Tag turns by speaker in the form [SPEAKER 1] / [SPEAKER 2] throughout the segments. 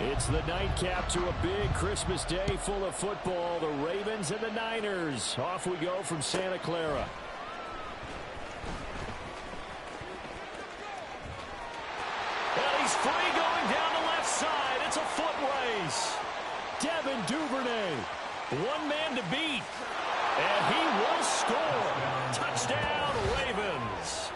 [SPEAKER 1] It's the nightcap to a big Christmas day full of football. The Ravens and the Niners. Off we go from Santa Clara. And he's free going down the left side. It's a foot race. Devin Duvernay, one man to beat. And he will score. Touchdown, Ravens.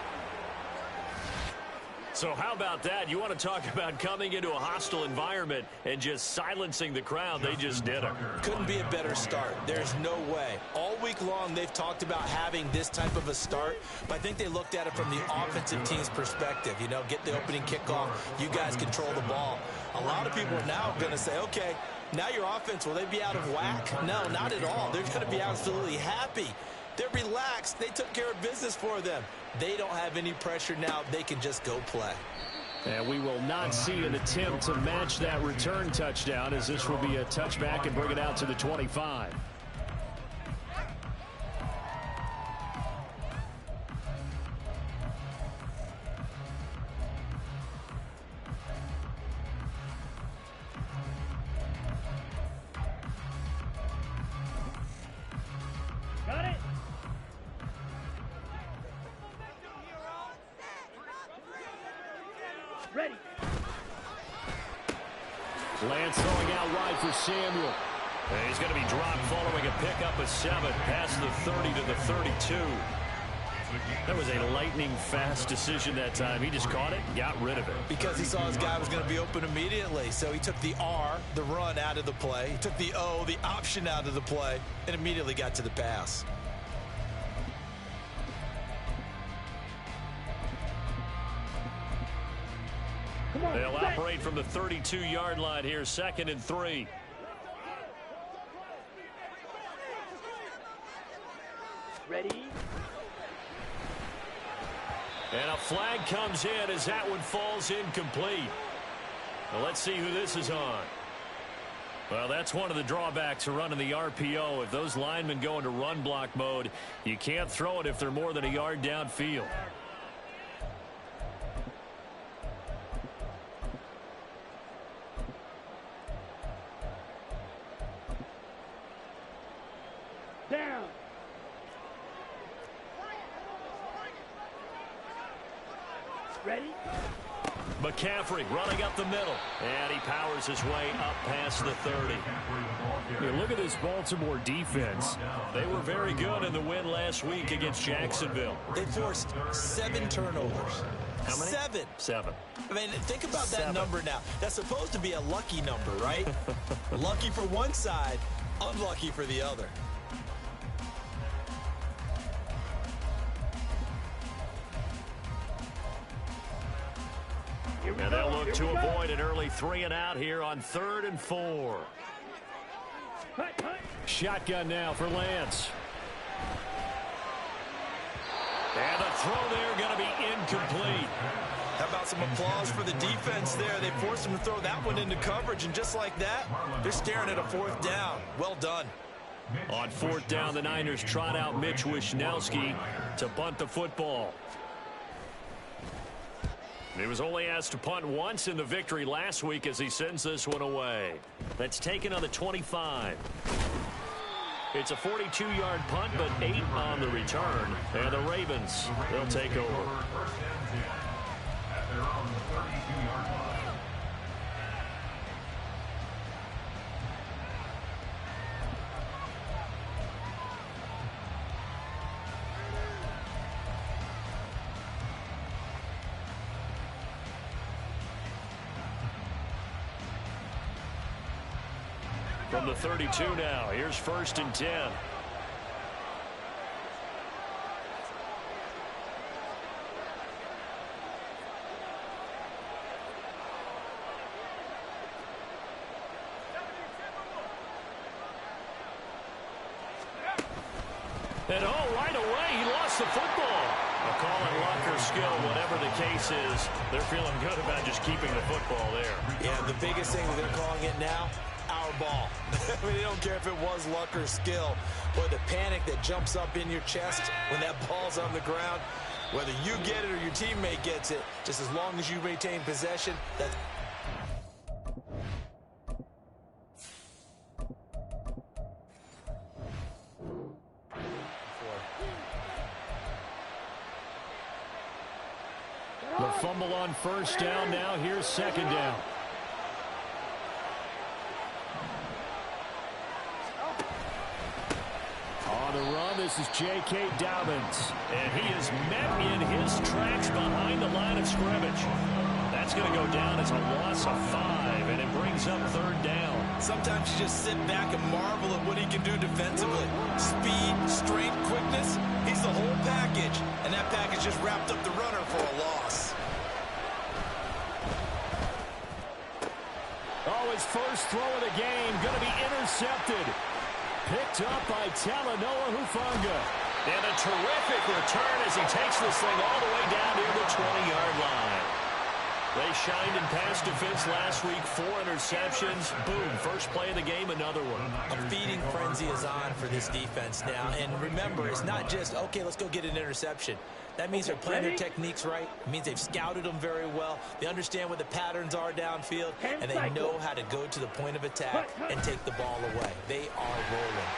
[SPEAKER 1] So how about that? You want to talk about coming into a hostile environment and just silencing the crowd. They just did it.
[SPEAKER 2] Couldn't be a better start. There's no way. All week long they've talked about having this type of a start, but I think they looked at it from the offensive team's perspective. You know, get the opening kickoff. You guys control the ball. A lot of people are now going to say, okay, now your offense, will they be out of whack? No, not at all. They're going to be absolutely happy. They're relaxed. They took care of business for them. They don't have any pressure now. They can just go play.
[SPEAKER 1] And we will not see an attempt to match that return touchdown, as this will be a touchback and bring it out to the 25.
[SPEAKER 3] Got it. Ready.
[SPEAKER 1] Lance throwing out wide for Samuel.
[SPEAKER 4] And he's going to be dropped following a pickup of 7 past the 30 to the 32. That was a lightning-fast decision that time. He just caught it and got rid of it.
[SPEAKER 2] Because he saw his guy was going to be open immediately. So he took the R, the run, out of the play. He took the O, the option, out of the play, and immediately got to the pass.
[SPEAKER 4] They'll operate from the 32-yard line here, 2nd and 3.
[SPEAKER 3] Ready.
[SPEAKER 4] And a flag comes in as that one falls incomplete. Well, let's see who this is on. Well, that's one of the drawbacks of running the RPO. If those linemen go into run block mode, you can't throw it if they're more than a yard downfield.
[SPEAKER 3] Down. Ready.
[SPEAKER 4] McCaffrey running up the middle, and he powers his way up past the 30.
[SPEAKER 1] Hey, look at this Baltimore defense.
[SPEAKER 4] They were very good in the win last week against Jacksonville.
[SPEAKER 2] They forced 7 turnovers.
[SPEAKER 4] How many?
[SPEAKER 2] 7.
[SPEAKER 4] 7.
[SPEAKER 2] I mean, think about that
[SPEAKER 4] 7.
[SPEAKER 2] number now. That's supposed to be a lucky number, right? Lucky for one side, unlucky for the other.
[SPEAKER 4] And they'll look to avoid an early 3 and out here on 3rd and 4.
[SPEAKER 1] Shotgun now for Lance.
[SPEAKER 4] And the throw there going to be incomplete.
[SPEAKER 2] How about some applause for the defense there? They forced him to throw that one into coverage, and just like that, they're staring at a 4th down. Well done.
[SPEAKER 4] On 4th down, the Niners trot out Mitch Wishnowsky to punt the football. He was only asked to punt once in the victory last week as he sends this one away. That's taken on the 25. It's a 42-yard punt, but 8 on the return. And the Ravens, they'll take over. From the 32 now, here's 1st and 10. And right away, he lost the football. A call on luck or skill, whatever the case is, they're feeling good about just keeping the football there.
[SPEAKER 2] Yeah, the biggest thing that they're calling it now, our ball. I mean, they don't care if it was luck or skill, but the panic that jumps up in your chest when that ball's on the ground, whether you get it or your teammate gets it, just as long as you maintain possession,
[SPEAKER 4] fumble on first down. Now here's second down. On the run, this is J.K. Dobbins. And he is met in his tracks behind the line of scrimmage. That's going to go down as a loss of 5, and it brings up third down.
[SPEAKER 2] Sometimes you just sit back and marvel at what he can do defensively. Speed, strength, quickness, he's the whole package. And that package just wrapped up the runner for a loss.
[SPEAKER 4] Oh, his first throw of the game going to be intercepted. Picked up by Talanoa Hufanga. And a terrific return as he takes this thing all the way down near the 20-yard line. They shined in pass defense last week. 4 interceptions. Boom. First play of the game, another one.
[SPEAKER 2] A feeding frenzy is on for this defense now. And remember, it's not just, okay, let's go get an interception. That means they're playing their techniques right. It means they've scouted them very well. They understand what the patterns are downfield. And they know how to go to the point of attack and take the ball away. They are rolling.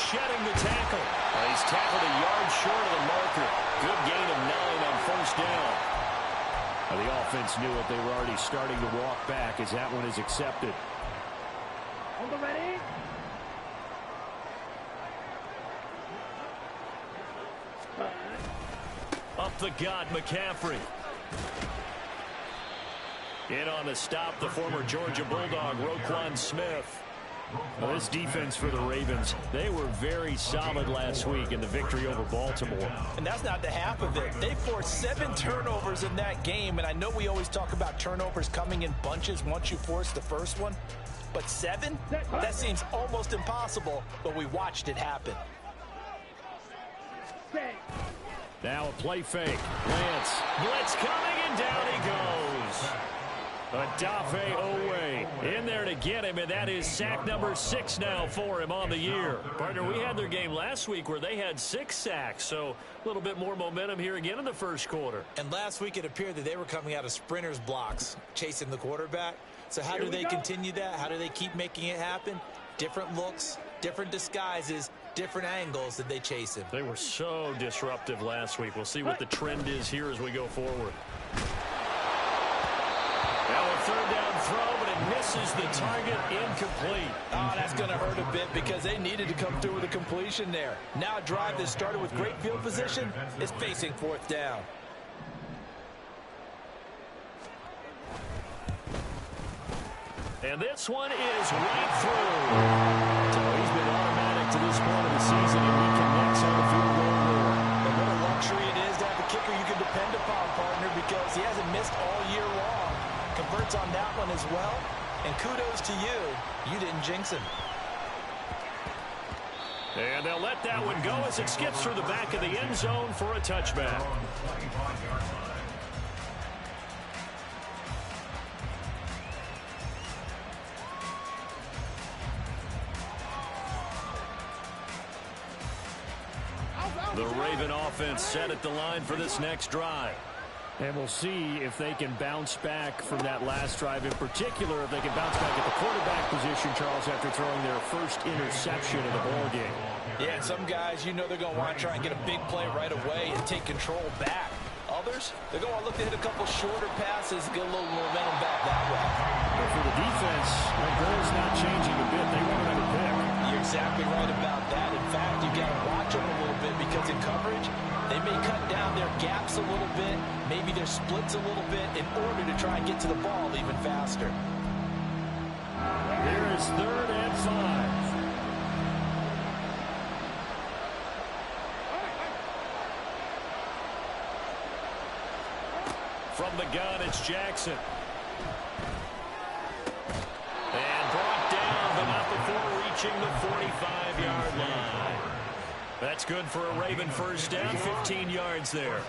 [SPEAKER 4] Shedding the tackle. He's tackled a yard short of the marker. Good gain of 9 on first down. The offense knew it. They were already starting to walk back as that one is accepted.
[SPEAKER 3] On the ready.
[SPEAKER 4] Up the gut, McCaffrey. In on the stop, the former Georgia Bulldog, Roquan Smith. Well, this defense for the Ravens, they were very solid last week in the victory over Baltimore.
[SPEAKER 2] And that's not the half of it. They forced 7 turnovers in that game, and I know we always talk about turnovers coming in bunches once you force the first one, but 7? That seems almost impossible, but we watched it happen.
[SPEAKER 4] Now a play fake. Lance. Blitz coming, and down he goes. Odafe Owe in there to get him, and that is sack number 6 now for him on the year. Partner, we had their game last week where they had 6 sacks, so a little bit more momentum here again in the first quarter.
[SPEAKER 2] And last week it appeared that they were coming out of sprinters blocks, chasing the quarterback. So how do they continue that? How do they keep making it happen? Different looks, different disguises, different angles that they chase him.
[SPEAKER 4] They were so disruptive last week. We'll see what the trend is here as we go forward. Now a third down throw, but it misses the target, incomplete.
[SPEAKER 2] Oh, that's going to hurt a bit because they needed to come through with a completion there. Now a drive that started with great field position is facing 4th down.
[SPEAKER 4] And this one is right through. So he's been automatic to this point of the season, and he connects on the field goal rule.
[SPEAKER 2] And what a luxury it is to have a kicker you can depend upon, partner, because he hasn't missed all year long. Converts on that one as well. And kudos to you. You didn't jinx him.
[SPEAKER 4] And they'll let that one go as it skips through the back of the end zone for a touchback. The Raven offense set at the line for this next drive. And we'll see if they can bounce back from that last drive, in particular if they can bounce back at the quarterback position, Charles, after throwing their first interception of the ballgame.
[SPEAKER 2] Yeah, some guys, you know they're going to want to try and get a big play right away and take control back. Others, they're going to look to hit a couple shorter passes, get a little momentum back that way.
[SPEAKER 4] But for the defense, the goal's not changing a bit. They want another pick.
[SPEAKER 2] You're exactly right about that. In fact, you've got to watch them a little bit because in coverage, they may cut down their gaps a little bit, maybe their splits a little bit in order to try and get to the ball even faster.
[SPEAKER 4] Here is 3rd and 5. From the gun, it's Jackson. And brought down, but not before reaching the 45-yard line. That's good for a Raven first down, 15 yards there.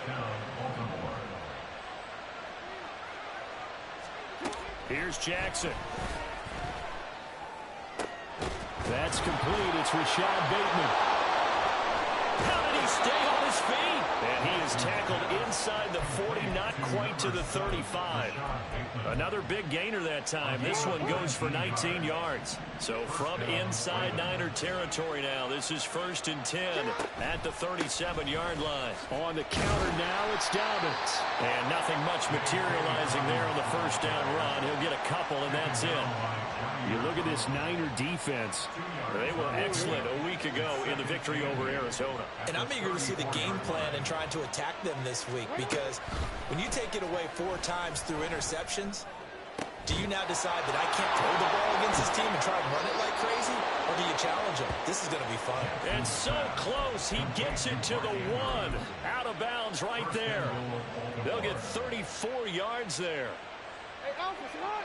[SPEAKER 4] Here's Jackson. That's complete. It's Rashad Bateman. How did he he stay on his feet? And he is tackled inside the 40, not quite to the 35. Another big gainer that time. This one goes for 19 yards. So from inside Niner territory now, this is 1st and 10 at the 37-yard line.
[SPEAKER 1] On the counter now, it's Dobbins.
[SPEAKER 4] And nothing much materializing there on the first down run. He'll get a couple, and that's it.
[SPEAKER 1] You look at this Niner defense.
[SPEAKER 4] They were excellent a week ago in the victory over Arizona.
[SPEAKER 2] And I'm eager to see the game plan and trying to attack them this week, because when you take it away 4 times through interceptions, do you now decide that I can't throw the ball against this team and try and run it like crazy? Or do you challenge them? This is going to be fun.
[SPEAKER 4] And so close. He gets it to the 1. Out of bounds right there. They'll get 34 yards there.
[SPEAKER 3] Hey, Alpha, come on.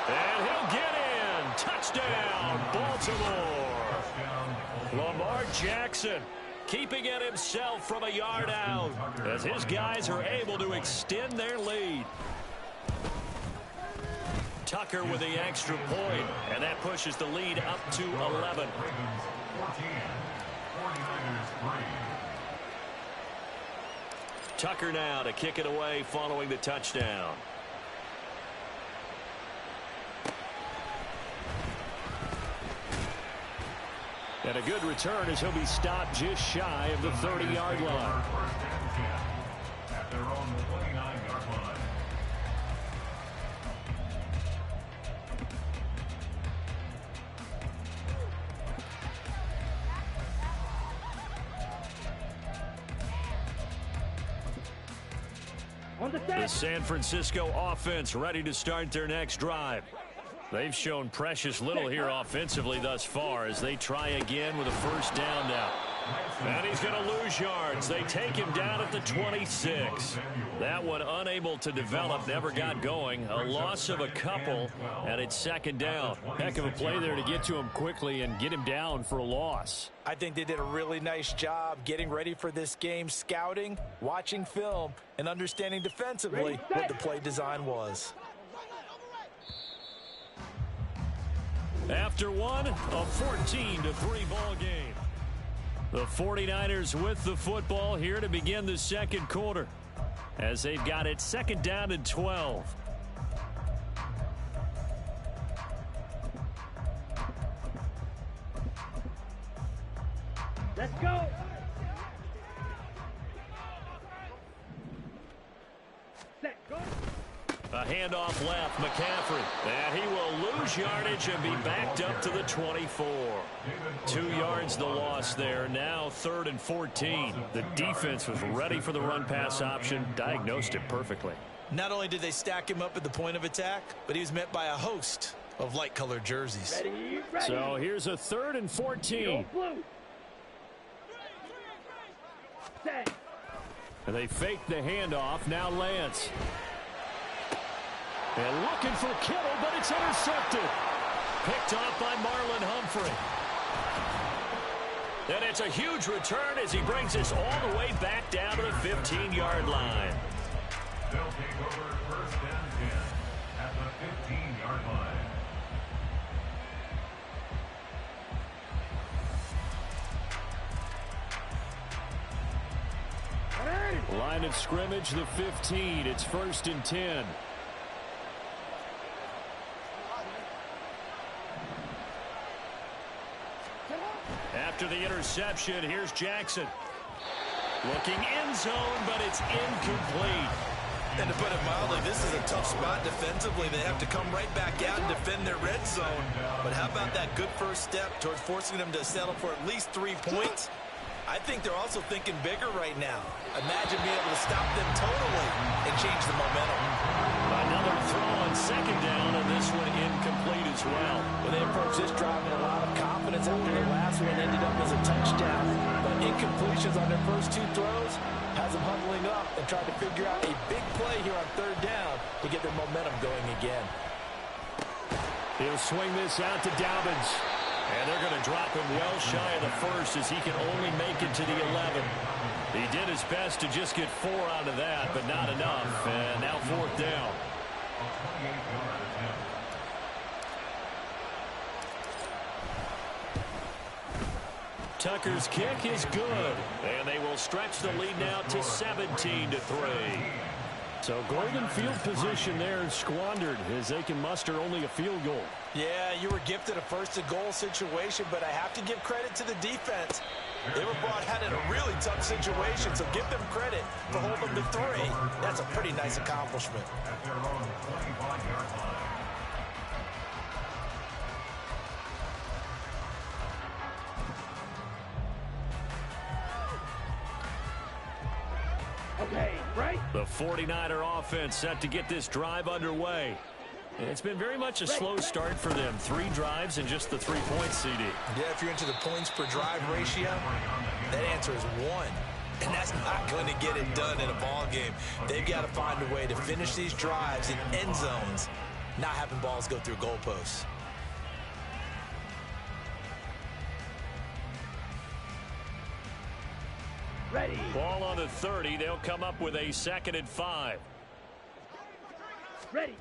[SPEAKER 4] And he'll get in. Touchdown, Baltimore. Lamar Jackson keeping it himself from a yard out as his guys are able to extend their lead. Tucker with the extra point, and that pushes the lead up to 11. Tucker now to kick it away following the touchdown.
[SPEAKER 1] And a good return as he'll be stopped just shy of the 30-yard line.
[SPEAKER 5] At their own 29-yard line.
[SPEAKER 4] The San Francisco offense ready to start their next drive. They've shown precious little here offensively thus far as they try again with a first down now. And he's going to lose yards. They take him down at the 26. That one unable to develop, never got going. A loss of a couple, and it's 2nd down.
[SPEAKER 1] Heck of a play there to get to him quickly and get him down for a loss.
[SPEAKER 2] I think they did a really nice job getting ready for this game, scouting, watching film, and understanding defensively what the play design was.
[SPEAKER 4] After one, a 14-3 ball game. The 49ers with the football here to begin the second quarter as they've got it 2nd down and 12.
[SPEAKER 3] Let's go. Set, go.
[SPEAKER 4] A handoff left, McCaffrey. And he will lose yardage and be backed up to the 24. 2 yards the loss there. Now 3rd and 14. The defense was ready for the run-pass option, diagnosed it perfectly.
[SPEAKER 2] Not only did they stack him up at the point of attack, but he was met by a host of light-colored jerseys.
[SPEAKER 3] Ready.
[SPEAKER 1] So here's a 3rd and 14.
[SPEAKER 3] Blue. Set.
[SPEAKER 1] And they fake the handoff. Now Lance. And looking for Kittle, but it's intercepted.
[SPEAKER 4] Picked off by Marlon Humphrey. And it's a huge return as he brings us all the way back down to the 15-yard line.
[SPEAKER 5] They'll take over 1st and 10 at the 15-yard line.
[SPEAKER 1] Line of scrimmage, the 15. It's 1st and 10.
[SPEAKER 4] After the interception, here's Jackson. Looking end zone, but it's incomplete.
[SPEAKER 2] And to put it mildly, this is a tough spot defensively. They have to come right back out and defend their red zone. But how about that good first step towards forcing them to settle for at least 3 points? I think they're also thinking bigger right now. Imagine being able to stop them totally and change the momentum.
[SPEAKER 4] Another throw on 2nd down, and this one incomplete as well.
[SPEAKER 2] Well, they approached this drive with a lot of confidence after the last one ended up as a touchdown. But incompletions on their first 2 throws has them huddling up and trying to figure out a big play here on 3rd down to get their momentum going again.
[SPEAKER 1] He'll swing this out to Dobbins.
[SPEAKER 4] And they're going to drop him well shy of the 1st as he can only make it to the 11. He did his best to just get 4 out of that, but not enough. And now 4th down. Tucker's kick is good, and they will stretch the lead now to 17-3. So golden field position there squandered as they can muster only a field goal.
[SPEAKER 2] Yeah, you were gifted a first-and-goal situation, but I have to give credit to the defense. They were brought out in a really tough situation, so give them credit for holding them to 3. That's a pretty nice accomplishment.
[SPEAKER 5] At their own 25-yard line.
[SPEAKER 3] Okay, right?
[SPEAKER 4] The 49er offense set to get this drive underway. And it's been very much a slow start for them. 3 drives and just the 3 points, CD.
[SPEAKER 2] Yeah, if you're into the points per drive ratio, that answer is 1. And that's not going to get it done in a ball game. They've got to find a way to finish these drives in end zones, not having balls go through goalposts.
[SPEAKER 3] Ready.
[SPEAKER 4] Ball on the 30. They'll come up with a 2nd and 5.
[SPEAKER 3] Ready.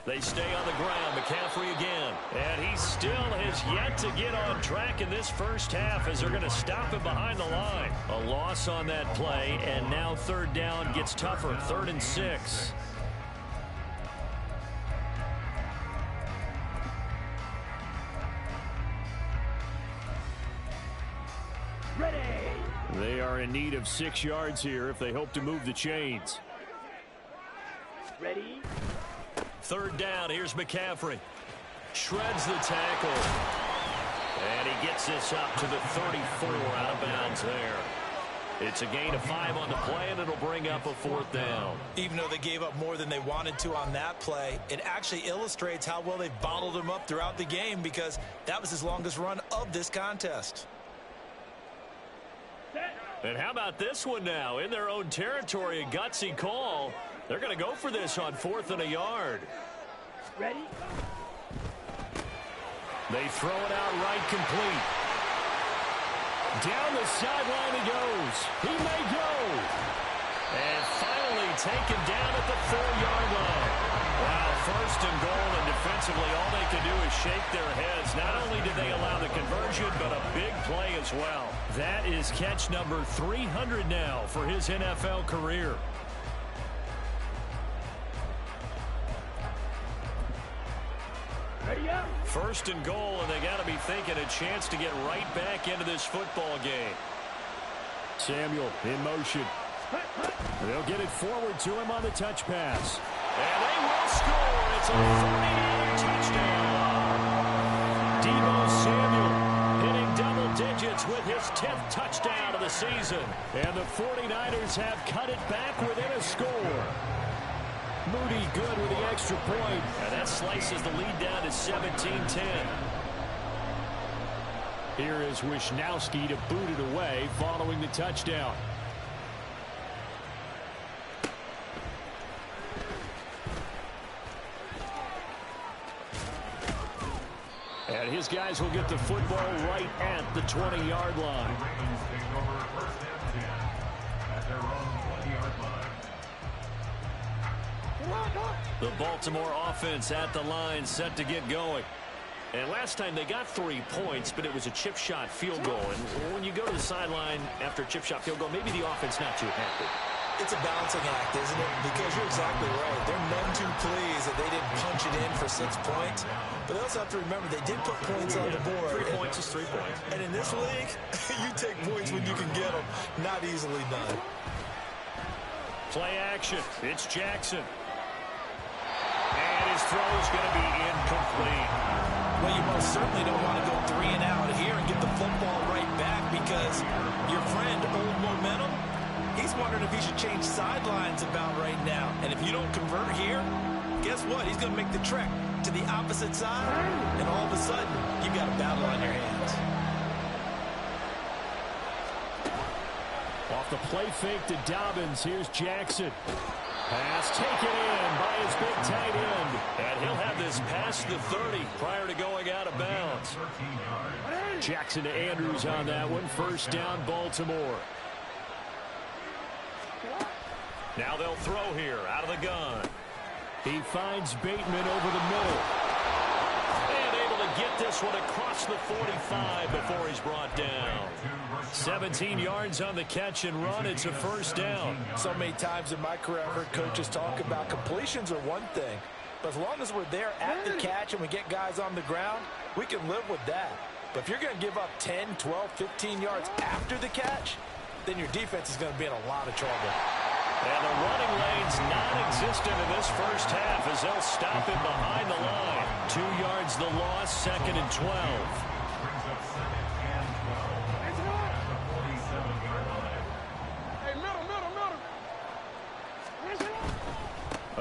[SPEAKER 4] They stay on the ground. McCaffrey again. And he still has yet to get on track in this first half as they're going to stop him behind the line. A loss on that play, and now 3rd down gets tougher. 3rd and 6.
[SPEAKER 3] Ready.
[SPEAKER 4] They are in need of 6 yards here if they hope to move the chains.
[SPEAKER 3] Ready.
[SPEAKER 4] 3rd down. Here's McCaffrey. Shreds the tackle. And he gets this up to the 34 out of bounds there. It's a gain of 5 on the play, and it'll bring up a 4th down.
[SPEAKER 2] Even though they gave up more than they wanted to on that play, it actually illustrates how well they've bottled him up throughout the game because that was his longest run of this contest.
[SPEAKER 4] And how about this one now? In their own territory, a gutsy call. They're going to go for this on 4th and a yard.
[SPEAKER 3] Ready.
[SPEAKER 4] They throw it out right, complete. Down the sideline he goes. He may go. And finally taken down at the 4-yard line. Wow, 1st and goal, and defensively all they can do is shake their heads. Not only did they allow the conversion, but a big play as well. That is catch number 300 now for his NFL career.
[SPEAKER 3] Ready up.
[SPEAKER 4] 1st and goal, and they got to be thinking a chance to get right back into this football game. Samuel in motion. They'll get it forward to him on the touch pass. And they will score. It's a 49er touchdown. Deebo Samuel hitting double digits with his 10th touchdown of the season. And the 49ers have cut it back within a score. Moody good with the extra point. And that slices the lead down to 17-10. Here is Wisnowski to boot it away following the touchdown. And his guys will get the football right at the 20-yard line.
[SPEAKER 5] Ravens take over 1st and 10 at their own 20-yard line.
[SPEAKER 4] The Baltimore offense at the line set to get going. And last time they got 3 points, but it was a chip shot field goal. And when you go to the sideline after a chip shot field goal, maybe the offense not too happy.
[SPEAKER 2] It's a balancing act, isn't it? Because you're exactly right. They're none too pleased that they didn't punch it in for 6 points. But they also have to remember they did put points on the board.
[SPEAKER 4] 3 points is 3 points.
[SPEAKER 2] And in this league, you take points when you can get them. Not easily done.
[SPEAKER 4] Play action. It's Jackson. And his throw is going to be incomplete.
[SPEAKER 2] Well, you most certainly don't want to go 3 and out here and get the football right back because your friend, Old Momentum, he's wondering if he should change sidelines about right now. And if you don't convert here, guess what? He's going to make the trek to the opposite side, and all of a sudden, you've got a battle on your hands.
[SPEAKER 4] Off the play fake to Dobbins. Here's Jackson. Pass taken in by his big tight end. And he'll have this past the 30 prior to going out of bounds. Jackson to Andrews on that one. 1st down, Baltimore. Now they'll throw here out of the gun. He finds Bateman over the middle. And able to get this one across the 45 before he's brought down. 17 yards on the catch and run. It's a first down.
[SPEAKER 2] So many times in my career, I've heard coaches talk about completions are one thing, but as long as we're there at the catch and we get guys on the ground, we can live with that. But if you're going to give up 10, 12, 15 yards after the catch, then your defense is going to be in a lot of trouble.
[SPEAKER 4] And the running lane's non-existent in this first half as they'll stop him behind the line. 2 yards the loss, second and 12.
[SPEAKER 5] Brings up second and 12 at the 47-yard line.
[SPEAKER 3] Hey, middle.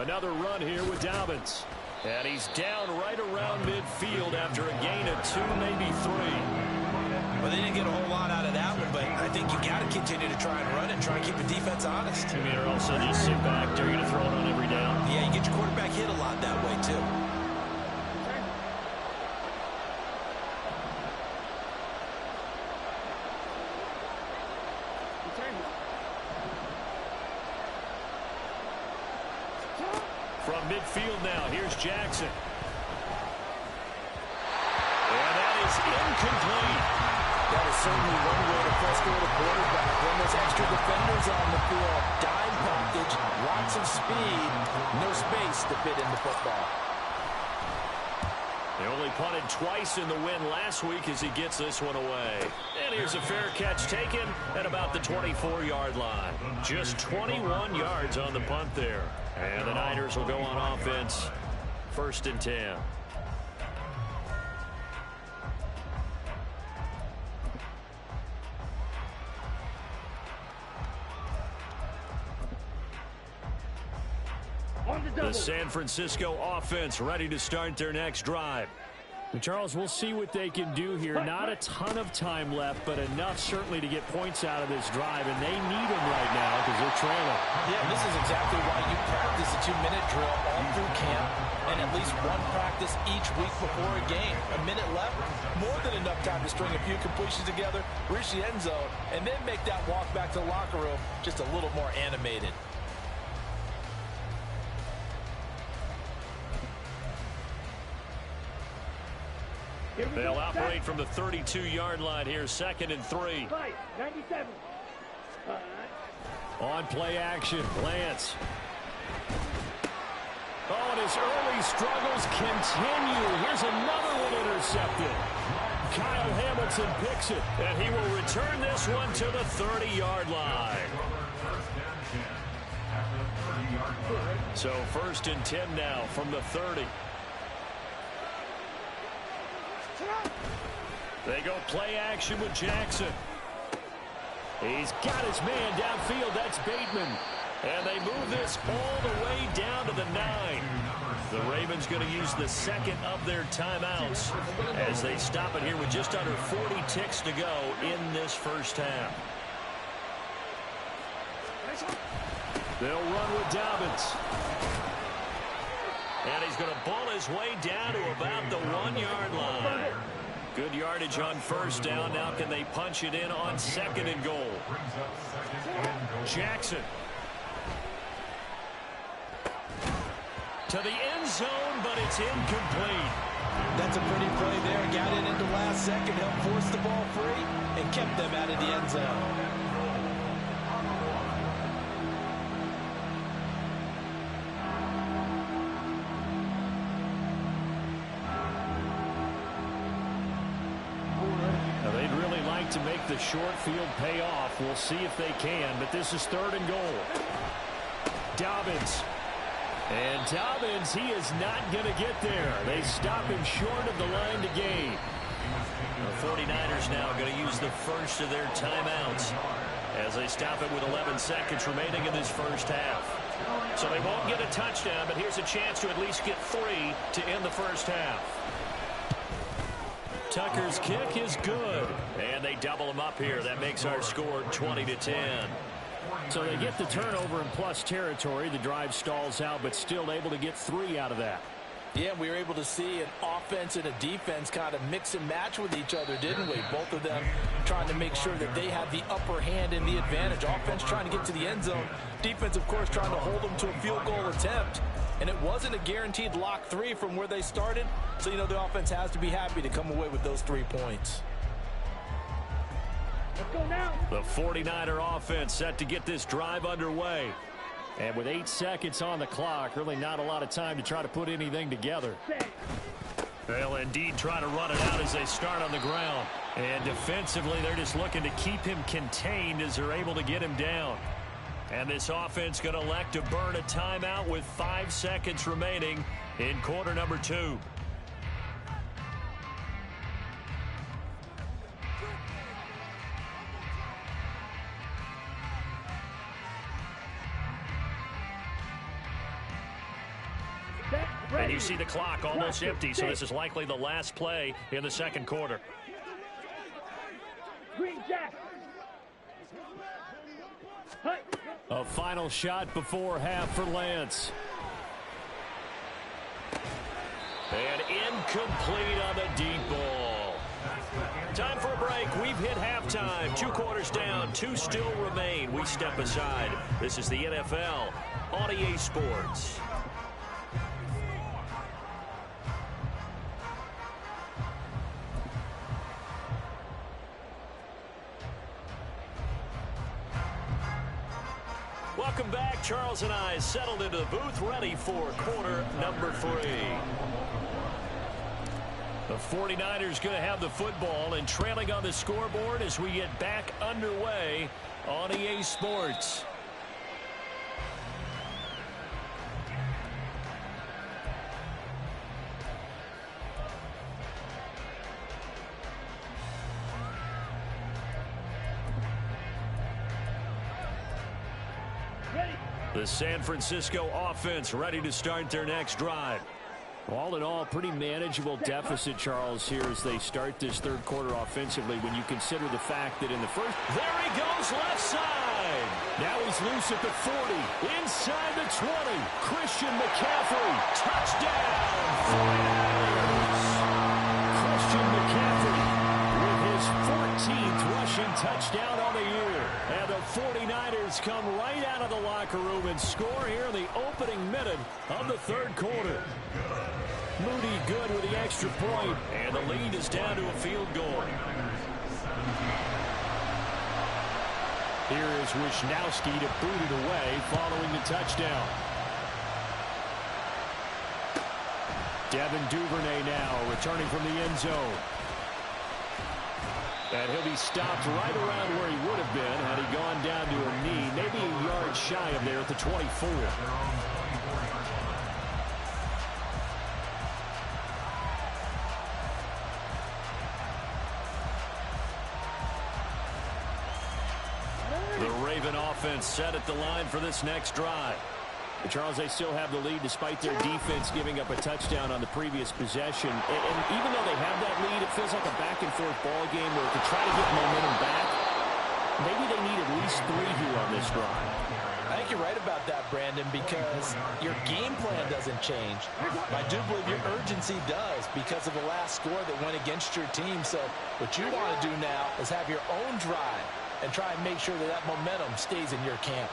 [SPEAKER 4] Another run here with Dobbins. And he's down right around midfield after a gain of 2, maybe 3.
[SPEAKER 2] Well, they didn't get a whole lot out of that one, but I think you got to continue to try and run it and try and keep the defense honest.
[SPEAKER 4] I mean, or also just sit back. They're going to throw it on every down.
[SPEAKER 2] Yeah, you get your quarterback hit a lot that way, too.
[SPEAKER 4] From midfield now, here's Jackson. And that is incomplete.
[SPEAKER 2] That is certainly one way to frustrate a quarterback. When there's extra defenders on the field, dime package, lots of speed, no space to fit in the football.
[SPEAKER 4] They only punted twice in the win last week as he gets this one away. And here's a fair catch taken at about the 24-yard line. Just 21 yards on the punt there. And the Niners will go on offense, 1st and 10. The San Francisco offense ready to start their next drive.
[SPEAKER 1] Charles, we'll see what they can do here. Not a ton of time left, but enough certainly to get points out of this drive, and they need them right now because they're trailing.
[SPEAKER 2] Yeah, this is exactly why you practice a 2-minute drill all through camp and at least one practice each week before a game. A minute left, more than enough time to string a few completions together, reach the end zone, and then make that walk back to the locker room just a little more animated.
[SPEAKER 4] They'll operate from the 32-yard line here, 2nd and 3.
[SPEAKER 3] 97.
[SPEAKER 4] On play action, Lance. Oh, and his early struggles continue. Here's another one intercepted. Kyle Hamilton picks it, and he will return this one to the 30-yard line. So 1st and 10 now from the 30. They go play action with Jackson. He's got his man downfield. That's Bateman. And they move this all the way down to the 9. The Ravens going to use the second of their timeouts as they stop it here with just under 40 ticks to go in this first half. They'll run with Dobbins. And he's going to ball his way down to about the 1-yard line. Good yardage on 1st down. Now can they punch it in on 2nd and goal? Jackson. To the end zone, but it's incomplete.
[SPEAKER 2] That's a pretty play there. Got it into last second, helped force the ball free, and kept them out of the end zone.
[SPEAKER 1] To make the short field pay off. We'll see if they can, but this is 3rd and goal. Dobbins. And Dobbins, he is not going to get there. They stop him short of the line to gain.
[SPEAKER 4] The 49ers now going to use the first of their timeouts as they stop it with 11 seconds remaining in this first half. So they won't get a touchdown, but here's a chance to at least get 3 to end the first half. Tucker's kick is good, and they double him up here. That makes our score 20-10.
[SPEAKER 1] So they get the turnover in plus territory. The drive stalls out, but still able to get 3 out of that.
[SPEAKER 2] Yeah, we were able to see an offense and a defense kind of mix and match with each other, didn't we? Both of them trying to make sure that they have the upper hand and the advantage. Offense trying to get to the end zone. Defense, of course, trying to hold them to a field goal attempt. And it wasn't a guaranteed lock 3 from where they started. So, you know, the offense has to be happy to come away with those 3 points.
[SPEAKER 3] Let's go now.
[SPEAKER 4] The 49er offense set to get this drive underway. And with 8 seconds on the clock, really not a lot of time to try to put anything together. They'll indeed try to run it out as they start on the ground. And defensively, they're just looking to keep him contained as they're able to get him down. And this offense going to elect to burn a timeout with 5 seconds remaining in quarter number 2. And you see the clock almost empty, so this is likely the last play in the second quarter.
[SPEAKER 3] Green Jack.
[SPEAKER 4] A final shot before half for Lance. And incomplete on the deep ball. Time for a break. We've hit halftime. 2 quarters down. 2 still remain. We step aside. This is the NFL on EA Sports. Welcome back. Charles and I settled into the booth, ready for quarter number 3. The 49ers going to have the football and trailing on the scoreboard as we get back underway on EA Sports. The San Francisco offense ready to start their next drive. All in all, pretty manageable deficit, Charles, here as they start this third quarter offensively when you consider the fact that in the first... There he goes, left side. Now he's loose at the 40. Inside the 20. Christian McCaffrey. Touchdown. Christian McCaffrey with his 14th rushing touchdown on the year. And the 49ers come right out of the locker room and score here in the opening minute of the third quarter. Moody good with the extra point, and the lead is down to a field goal. Here is Wisnowski to boot it away following the touchdown. Devin Duvernay now returning from the end zone. And he'll be stopped right around where he would have been had he gone down to a knee, maybe a yard shy of there at the 24. The Raven offense set at the line for this next drive. But Charles, they still have the lead despite their defense giving up a touchdown on the previous possession. And even though they have that lead, it feels like a back-and-forth ball game where to try to get momentum back, maybe they need at least 3 here on this drive.
[SPEAKER 2] I think you're right about that, Brandon, because your game plan doesn't change. I do believe your urgency does because of the last score that went against your team. So what you want to do now is have your own drive and try and make sure that that momentum stays in your camp.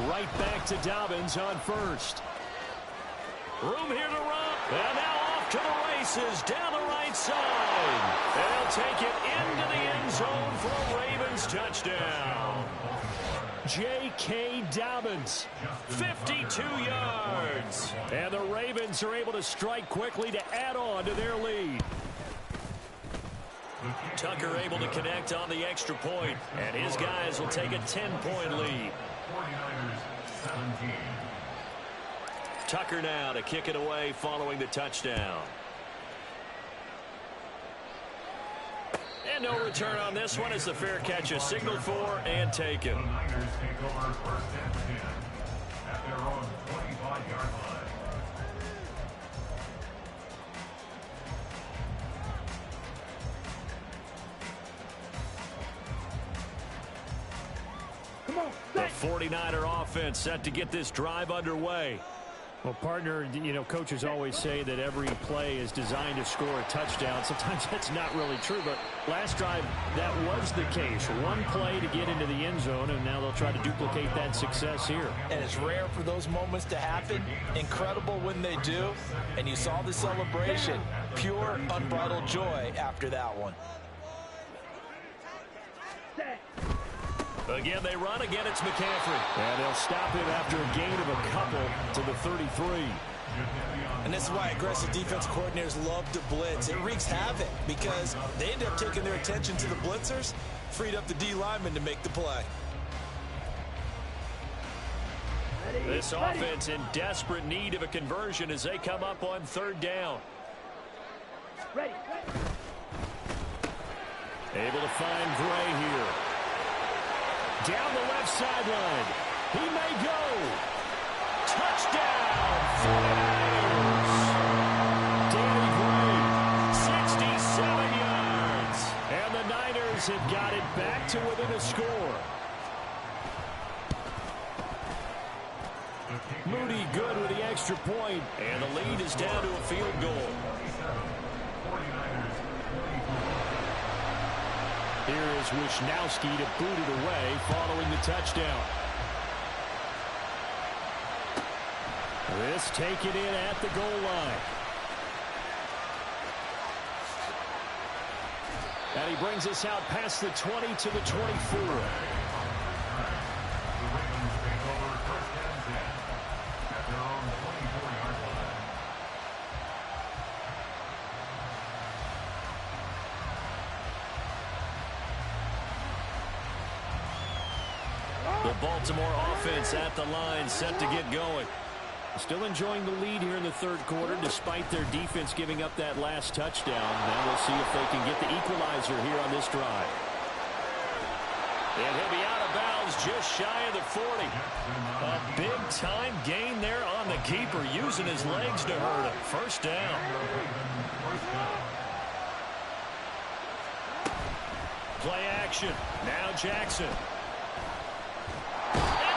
[SPEAKER 4] Right back to Dobbins on first. Room here to run. And now off to the races down the right side. And they'll take it into the end zone for a Ravens touchdown. J.K. Dobbins, 52 yards. And the Ravens are able to strike quickly to add on to their lead. Tucker able to connect on the extra point, and his guys will take a 10-point lead.
[SPEAKER 5] 49ers 17.
[SPEAKER 4] Tucker now to kick it away following the touchdown. And no return on this one as the fair catch is signaled for and taken.
[SPEAKER 5] The Niners take over first and 10 at their own 25-yard line.
[SPEAKER 4] The 49er offense set to get this drive underway.
[SPEAKER 1] Well, partner, you know, coaches always say that every play is designed to score a touchdown. Sometimes that's not really true, but last drive, that was the case. One play to get into the end zone, and now they'll try to duplicate that success here.
[SPEAKER 2] And it's rare for those moments to happen. Incredible when they do. And you saw the celebration. Pure, unbridled joy after that one.
[SPEAKER 4] Again, they run. Again, it's McCaffrey.
[SPEAKER 1] And they'll stop him after a gain of a couple to the 33.
[SPEAKER 2] And this is why aggressive defense coordinators love to blitz. It wreaks havoc because they end up taking their attention to the blitzers, freed up the D lineman to make the play.
[SPEAKER 4] This offense in desperate need of a conversion as they come up on third down. Able to find Gray here. Down the left sideline. He may go. Touchdown, 49ers. Danny Gray, 67 yards. And the Niners have got it back to within a score. Moody good with the extra point, and the lead is down to a field goal. Here is Wisnowski to boot it away following the touchdown. This taken in at the goal line. And he brings us out past the 20 to the 24. The Baltimore offense at the line, set to get going. Still enjoying the lead here in the third quarter, despite their defense giving up that last touchdown. Now we'll see if they can get the equalizer here on this drive. And he'll be out of bounds just shy of the 40. A big-time gain there on the keeper, using his legs to hurt him. First down. Play action. Now Jackson.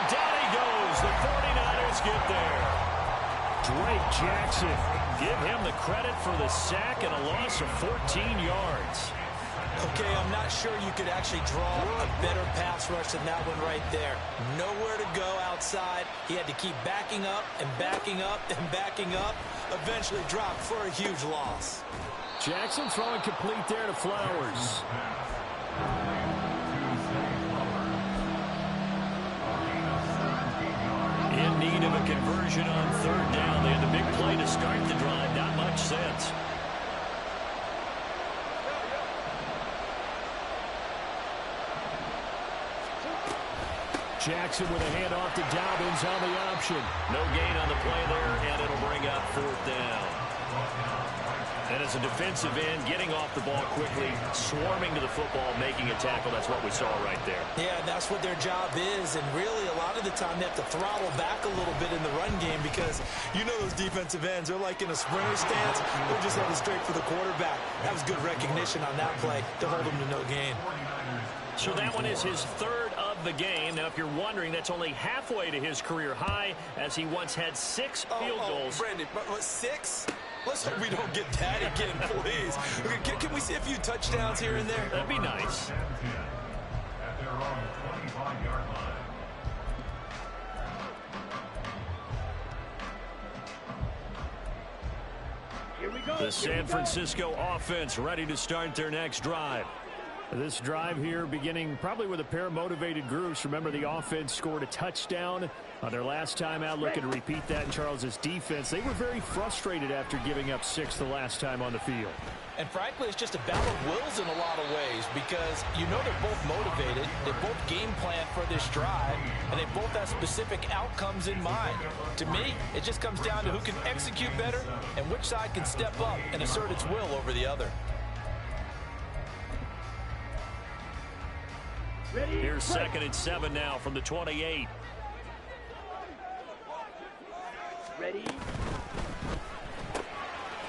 [SPEAKER 4] Down he goes. The 49ers get there. Drake Jackson. Give him the credit for the sack and a loss of 14 yards.
[SPEAKER 2] Okay, I'm not sure you could actually draw a better pass rush than that one right there. Nowhere to go outside. He had to keep backing up and backing up and backing up. Eventually dropped for a huge loss.
[SPEAKER 1] Jackson throwing complete there to Flowers.
[SPEAKER 4] In need of a conversion on third down. They had the big play to start the drive. Not much sense.
[SPEAKER 1] Jackson with a handoff to Dobbins on the option.
[SPEAKER 4] No gain on the play there, and it'll bring up fourth down. And as a defensive end, getting off the ball quickly, swarming to the football, making a tackle, that's what we saw right there.
[SPEAKER 2] Yeah, that's what their job is, and really a lot of the time they have to throttle back a little bit in the run game because you know those defensive ends, they're like in a sprinter stance. They're just heading straight for the quarterback. That was good recognition on that play to hold him to no gain.
[SPEAKER 4] So that one is his third of the game. Now, if you're wondering, that's only halfway to his career high, as he once had 6 field goals.
[SPEAKER 2] Brandon, but 6? Let's hope we don't get that again, please. Okay, can we see a few touchdowns here and there?
[SPEAKER 4] That'd be nice.
[SPEAKER 5] At their own 25-yard line.
[SPEAKER 4] The San Francisco offense ready to start their next drive.
[SPEAKER 1] This drive here beginning probably with a pair of motivated groups. Remember, the offense scored a touchdown on their last time out. Looking to repeat that in Charles's defense. They were very frustrated after giving up 6 the last time on the field.
[SPEAKER 2] And frankly, it's just a battle of wills in a lot of ways because you know they're both motivated. They both game plan for this drive, and they both have specific outcomes in mind. To me, it just comes down to who can execute better and which side can step up and assert its will over the other.
[SPEAKER 4] Here's 2nd and 7 now from the 28.
[SPEAKER 3] Ready?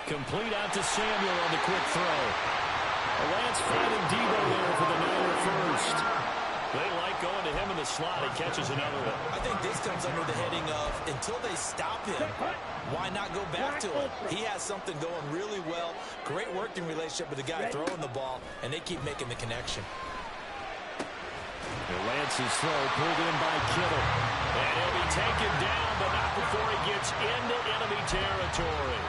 [SPEAKER 4] Complete out to Samuel on the quick throw. Lance finding Debo there for the Niner first. They like going to him in the slot. He catches another one.
[SPEAKER 2] I think this comes under the heading of, until they stop him, why not go back to him? He has something going really well. Great working relationship with the guy throwing the ball, and they keep making the connection.
[SPEAKER 4] Lance's throw pulled in by Kittle. And he'll be taken down, but not before he gets into enemy territory.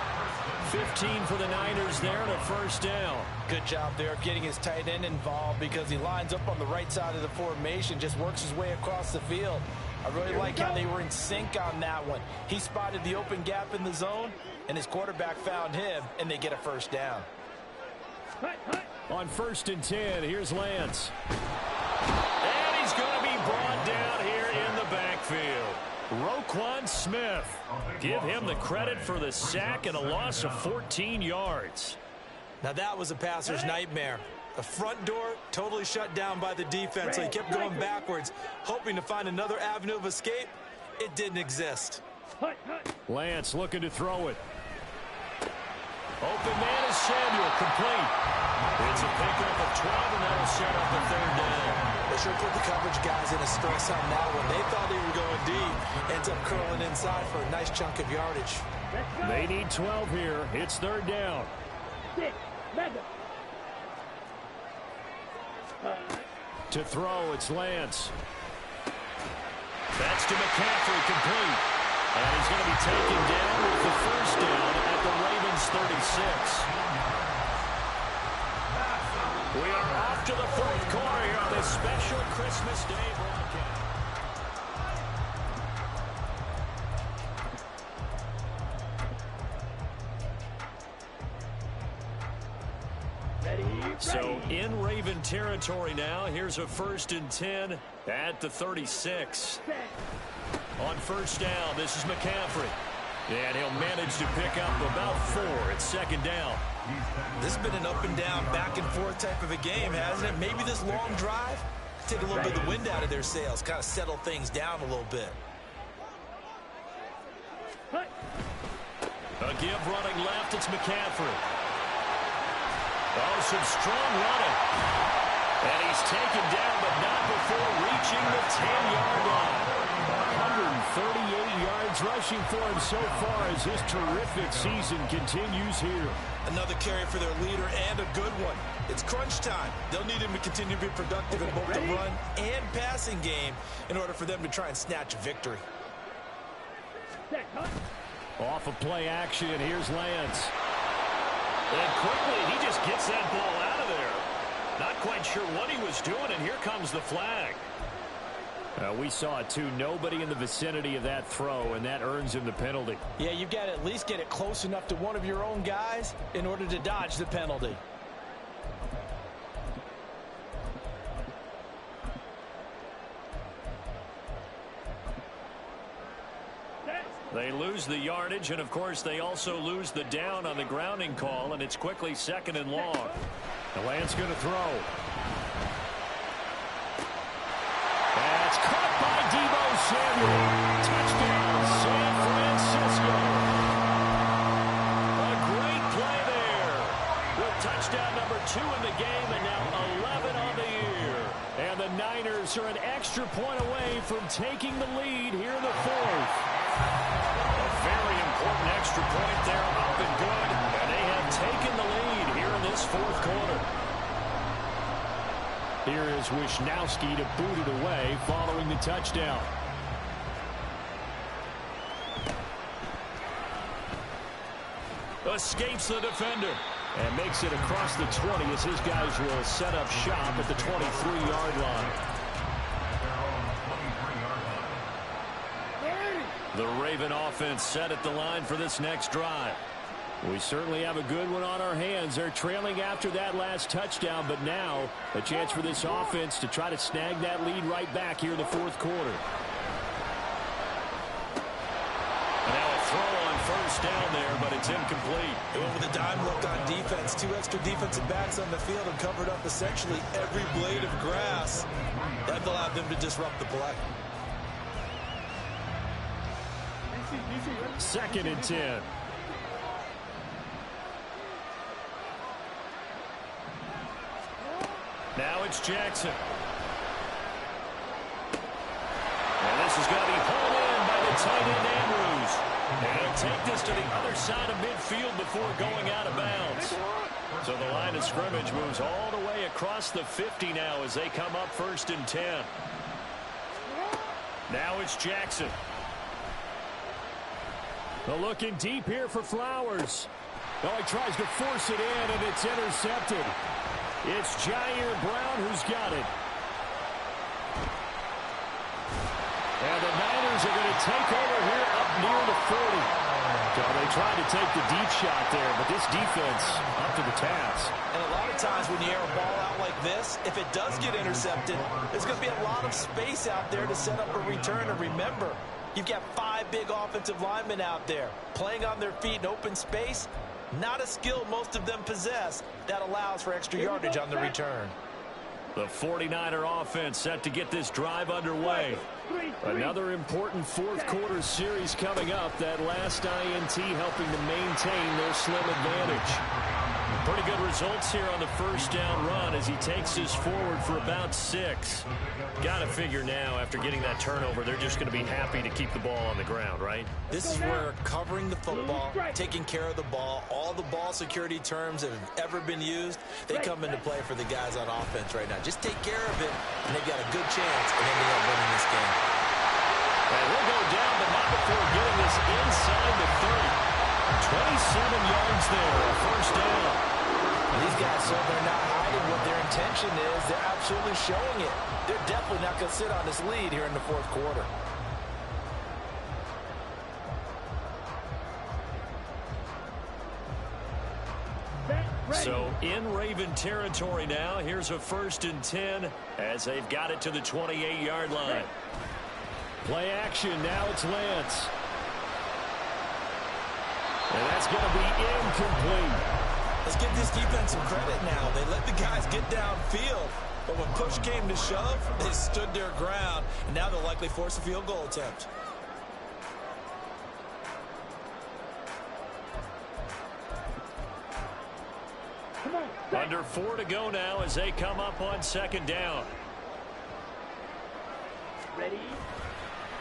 [SPEAKER 4] 15 for the Niners there and a first down.
[SPEAKER 6] Good job there of getting his tight end involved because he lines up on the right side of the formation, just works his way across the field. I really like how they were in sync on that one. He spotted the open gap in the zone, and his quarterback found him, and they get a first down.
[SPEAKER 4] On 1st and 10, here's Lance. And he's going to be brought down here in the backfield. Roquan Smith. Give him the credit for the sack and a loss of 14 yards.
[SPEAKER 2] Now that was a passer's nightmare. The front door totally shut down by the defense, so he kept going backwards, hoping to find another avenue of escape. It didn't exist.
[SPEAKER 4] Lance looking to throw it. Open man is Samuel, complete. It's a pickup of 12, and that'll set up a third down.
[SPEAKER 2] They sure put the coverage guys in a stress on that one. They thought they were going deep. Ends up curling inside for a nice chunk of yardage.
[SPEAKER 4] They need 12 here. It's third down. To throw, it's Lance. That's to McCaffrey, complete. And he's going to be taken down with the first down at the Ravens 36. We are off to the fourth quarter here on this special Christmas Day broadcast. So in Raven territory now. Here's a 1st and 10 at the 36. On first down, this is McCaffrey. And he'll manage to pick up about 4 at 2nd down.
[SPEAKER 2] This has been an up and down, back and forth type of a game, hasn't it? Maybe this long drive take a little bit of the wind out of their sails, kind of settle things down a little bit.
[SPEAKER 4] A give running left, it's McCaffrey. Oh, some strong running. And he's taken down, but not before reaching the 10-yard line. 138 yards rushing for him so far as his terrific season continues here.
[SPEAKER 2] Another carry for their leader and a good one. It's crunch time. They'll need him to continue to be productive in both the run and passing game in order for them to try and snatch a victory.
[SPEAKER 4] Off of play action, here's Lance. And quickly, he just gets that ball out of there. Not quite sure what he was doing, and here comes the flag. We saw it, too. Nobody in the vicinity of that throw, and that earns him the penalty.
[SPEAKER 6] Yeah, you've got to at least get it close enough to one of your own guys in order to dodge the penalty.
[SPEAKER 4] They lose the yardage, and, of course, they also lose the down on the grounding call, and it's quickly 2nd and long. The Lance going to throw. That's caught by Deebo Samuel. Touchdown, San Francisco. A great play there. With touchdown number 2 in the game, and now 11 on the year. And the Niners are an extra point away from taking the lead here in the 4th. A very important extra point there, up and good. And they have taken the lead here in this 4th quarter. Here is Wisnowski to boot it away following the touchdown. Escapes the defender. And makes it across the 20 as his guys will set up shop at the 23-yard line. The Raven offense set at the line for this next drive. We certainly have a good one on our hands. They're trailing after that last touchdown, but now a chance for this offense to try to snag that lead right back here in the 4th quarter. Now a throw on first down there, but it's incomplete.
[SPEAKER 2] They went with a dime look on defense. 2 extra defensive backs on the field and covered up essentially every blade of grass. That allowed them to disrupt the play.
[SPEAKER 4] 2nd and 10. Now it's Jackson. This is going to be hauled in by the tight end Andrews. And he'll take this to the other side of midfield before going out of bounds. So the line of scrimmage moves all the way across the 50 now as they come up 1st and 10. Now it's Jackson. They're looking deep here for Flowers. Oh, he tries to force it in, and it's intercepted. It's Jair Brown who's got it. And the Niners are going to take over here up near the 40. So they tried to take the deep shot there, but this defense up to the task.
[SPEAKER 6] And a lot of times when you air a ball out like this, if it does get intercepted, there's going to be a lot of space out there to set up a return. And remember, you've got 5 big offensive linemen out there playing on their feet in open space. Not a skill most of them possess that allows for extra yardage on the return.
[SPEAKER 4] The 49er offense set to get this drive underway. Another important fourth-quarter series coming up. That last INT helping to maintain their slim advantage. Pretty good results here on the first down run as he takes this forward for about 6. Got to figure now, after getting that turnover, they're just going to be happy to keep the ball on the ground, right?
[SPEAKER 2] This is where covering the football, taking care of the ball, all the ball security terms that have ever been used, they come into play for the guys on offense right now. Just take care of it, and they've got a good chance of ending up winning this game.
[SPEAKER 4] And we'll go down, but not before getting this inside the 30. 27 yards there, a first down.
[SPEAKER 6] These guys, so they're not hiding what their intention is. They're absolutely showing it. They're definitely not going to sit on this lead here in the fourth quarter.
[SPEAKER 4] So in Raven territory now, here's a 1st and 10 as they've got it to the 28-yard line. Play action, now it's Lance. And that's going to be incomplete.
[SPEAKER 2] Let's give this defense some credit now. They let the guys get downfield, but when push came to shove, they stood their ground, and now they'll likely force a field goal attempt.
[SPEAKER 4] Under 4 to go now as they come up on 2nd down.
[SPEAKER 3] Ready?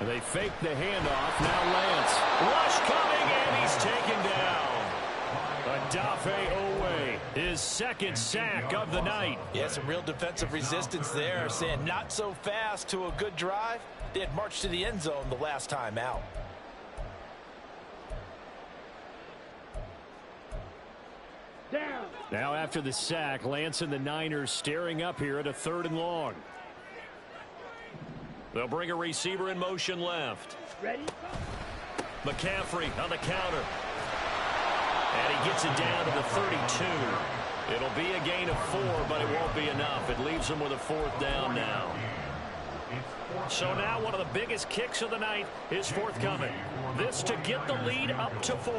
[SPEAKER 4] They fake the handoff. Now Lance. Rush coming, and he's taken down. Adafe Owe, his 2nd sack of the night.
[SPEAKER 6] Yeah, some real defensive resistance there, saying not so fast to a good drive. They had marched to the end zone the last time out.
[SPEAKER 3] Down.
[SPEAKER 4] Now after the sack, Lance and the Niners staring up here at a 3rd and long. They'll bring a receiver in motion left.
[SPEAKER 3] Ready?
[SPEAKER 4] McCaffrey on the counter. And he gets it down to the 32. It'll be a gain of 4, but it won't be enough. It leaves them with a 4th down now. So now one of the biggest kicks of the night is forthcoming. This to get the lead up to 4.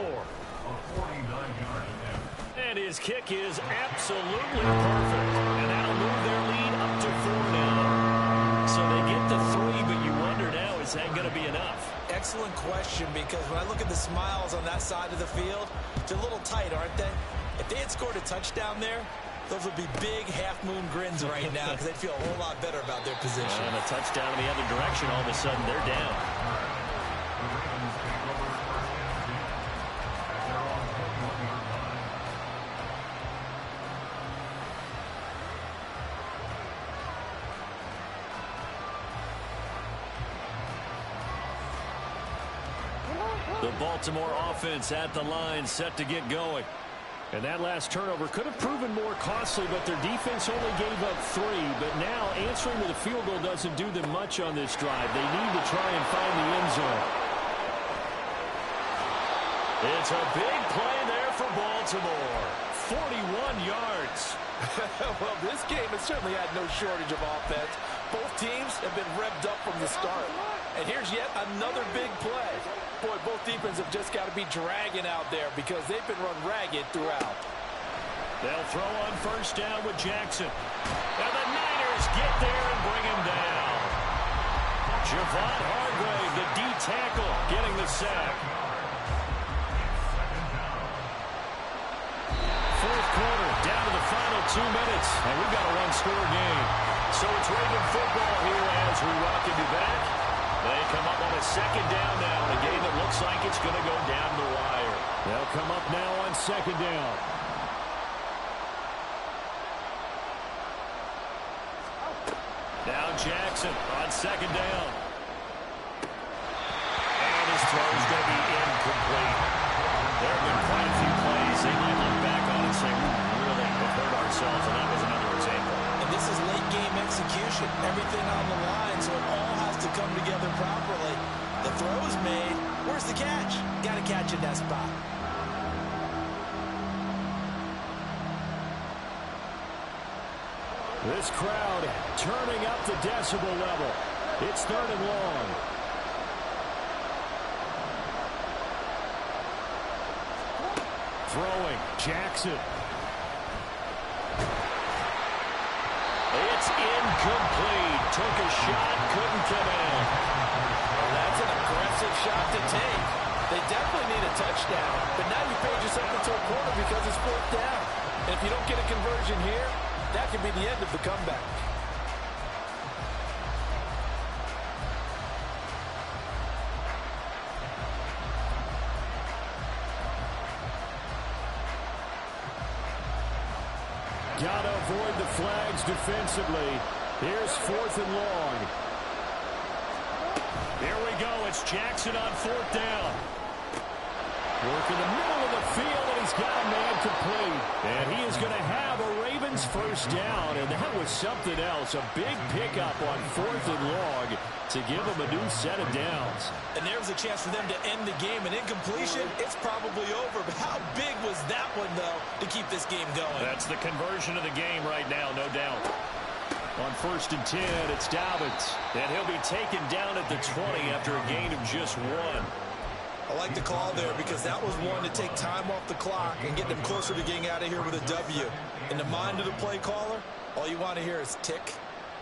[SPEAKER 4] And his kick is absolutely perfect. And that'll move their lead up to 4 now. So they get the 3, but you wonder now, is that going to be enough?
[SPEAKER 2] Excellent question, because when I look at the smiles on that side of the field, they're a little tight, aren't they? If they had scored a touchdown there, those would be big half-moon grins right now because they'd feel a whole lot better about their position.
[SPEAKER 4] And a touchdown in the other direction, all of a sudden they're down. The Baltimore offense at the line, set to get going. And that last turnover could have proven more costly, but their defense only gave up 3. But now answering with a field goal doesn't do them much on this drive. They need to try and find the end zone. It's a big play there for Baltimore. 41 yards.
[SPEAKER 6] Well, this game has certainly had no shortage of offense. Both teams have been revved up from the start. And here's yet another big play. Boy, both defenses have just got to be dragging out there because they've been run ragged throughout.
[SPEAKER 4] They'll throw on 1st down with Jackson. And the Niners get there and bring him down. Javon Hargrave, the D tackle, getting the sack. 4th quarter, down to the final 2 minutes, and we've got a one-score game. So it's Raven football here as we welcome you back. They come up on a second down now in a game that looks like it's going to go down the wire.
[SPEAKER 1] They'll come up now on second down. Now Jackson on second down. And his throw is going to be incomplete. There have been quite a few plays they might look back on and say, we really have hurt ourselves, and that was another example.
[SPEAKER 2] And this is late game execution. Everything on the line, so it all has to come together properly. The throw's made. Where's the catch? Got to catch in that spot.
[SPEAKER 1] This crowd turning up the decibel level. It's third and long. Throwing, Jackson.
[SPEAKER 4] It's incomplete. Took a shot, couldn't come in.
[SPEAKER 6] Well, that's an aggressive shot to take. They definitely need a touchdown, but now you paid yourself into a corner because it's fourth down. And if you don't get a conversion here, that could be the end of the comeback.
[SPEAKER 1] Gotta avoid the flags defensively. Here's fourth and long. Here we go. It's Jackson on fourth down. Work in the middle of the field, and he's got a man complete. And he is going to have a Ravens first down, and that was something else. A big pickup on fourth and long to give him a new set of downs.
[SPEAKER 2] And there's a chance for them to end the game. An incompletion, it's probably over. But how big was that one, though, to keep this game going?
[SPEAKER 4] That's the conversion of the game right now, no doubt. On first and 10, it's Dobbins. And he'll be taken down at the 20 after a gain of just one.
[SPEAKER 2] I like the call there because that was one to take time off the clock and get them closer to getting out of here with a W. In the mind of the play caller, all you want to hear is tick,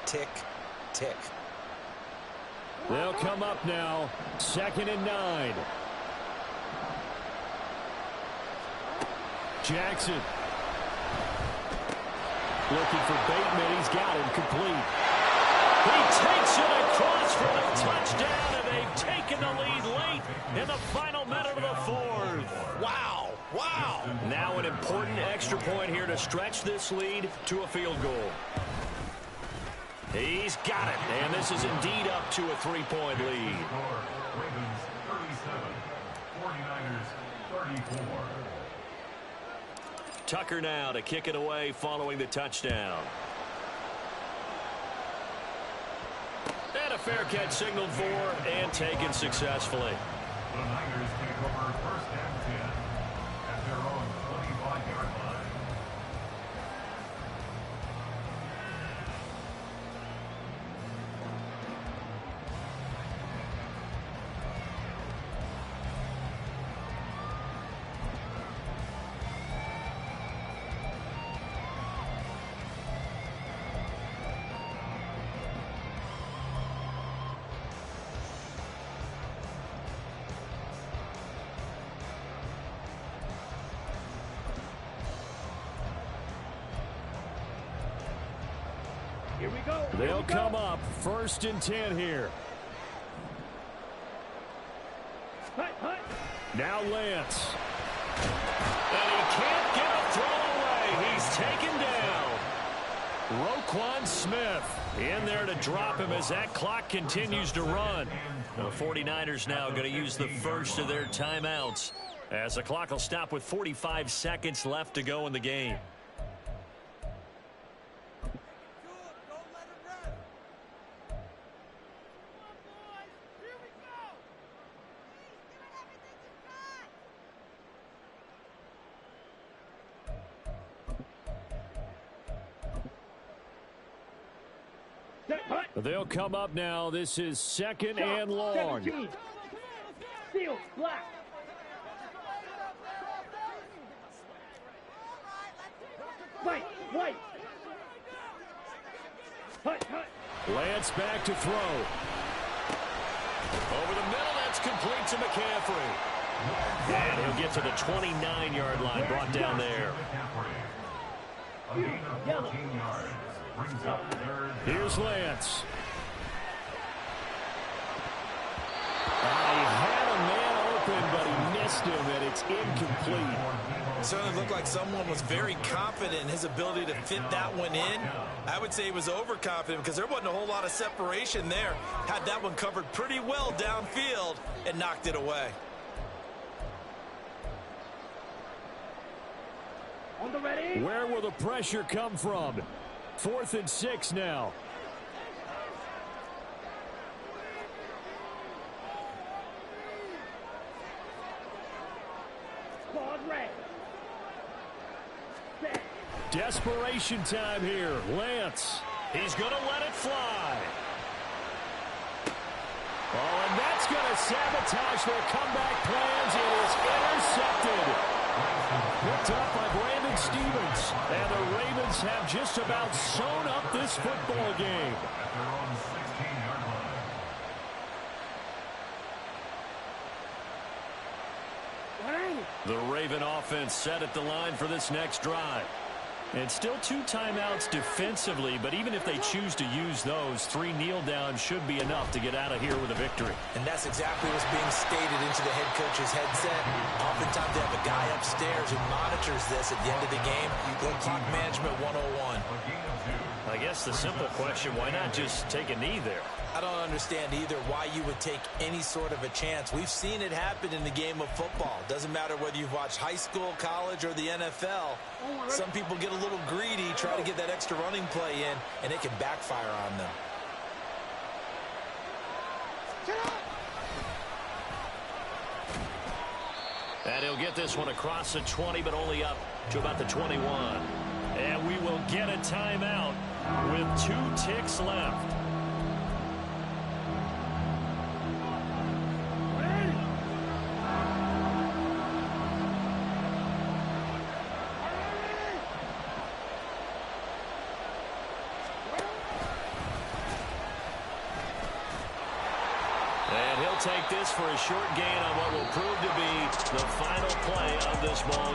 [SPEAKER 2] tick, tick.
[SPEAKER 1] They'll come up now, second and 9. Jackson. Looking for Bateman. He's got him complete. He takes it across for the touchdown, and they've taken the lead late in the final minute of the fourth.
[SPEAKER 2] Wow, wow.
[SPEAKER 4] Now an important extra point here to stretch this lead to a field goal. He's got it, and this is indeed up to a 3-point lead.
[SPEAKER 5] Ravens 37, 49ers 34.
[SPEAKER 4] Tucker now to kick it away following the touchdown. And a fair catch signaled for and taken successfully.
[SPEAKER 5] The Niners take over first and 10 at their own 25-yard line.
[SPEAKER 3] Here we go.
[SPEAKER 1] They'll come up first and 10 here.
[SPEAKER 3] Hut, hut.
[SPEAKER 1] Now Lance.
[SPEAKER 4] And he can't get a throw away. He's taken down.
[SPEAKER 1] Roquan Smith
[SPEAKER 4] In there to drop him as that clock continues to run. The 49ers now going to use the first of their timeouts as the clock will stop with 45 seconds left to go in the game.
[SPEAKER 1] They'll come up now. This is second and long.
[SPEAKER 3] 17. Seal, black. White. Hut.
[SPEAKER 1] Lance back to throw.
[SPEAKER 4] Over the middle, that's complete to McCaffrey. And he'll get to the 29-yard line, brought down there.
[SPEAKER 5] A gain of 14 yards brings up third down.
[SPEAKER 1] Here's Lance. against him, and it's incomplete.
[SPEAKER 2] It certainly looked like someone was very confident in his ability to fit that one in. I would say he was overconfident because there wasn't a whole lot of separation there. Had that one covered pretty well downfield and knocked it away.
[SPEAKER 3] On the ready.
[SPEAKER 1] Where will the pressure come from? 4th and 6 now.
[SPEAKER 3] Squad ready. Set.
[SPEAKER 1] Desperation time here. Lance.
[SPEAKER 4] He's going to let it fly.
[SPEAKER 1] Oh, and that's going to sabotage their comeback plans. It is intercepted. Picked up by Brandon Stevens. And the Ravens have just about sewn up this football game.
[SPEAKER 5] At their own 16-yard line.
[SPEAKER 1] What?
[SPEAKER 4] The Raven offense set at the line for this next drive. And still 2 timeouts defensively, but even if they choose to use those, 3 kneel downs should be enough to get out of here with a victory.
[SPEAKER 2] And that's exactly what's being stated into the head coach's headset. Oftentimes they have a guy upstairs who monitors this at the end of the game. Little clock management 101.
[SPEAKER 4] I guess the simple question, why not just take a knee there?
[SPEAKER 2] I don't understand either why you would take any sort of a chance. We've seen it happen in the game of football. Doesn't matter whether you've watched high school, college, or the NFL. Some people get a little greedy, try to get that extra running play in, and it can backfire on them.
[SPEAKER 4] And he'll get this one across the 20, but only up to about the 21. And we will get a timeout with 2 ticks left. And he'll take this for a short gain on what will prove to be the final play of this ball game.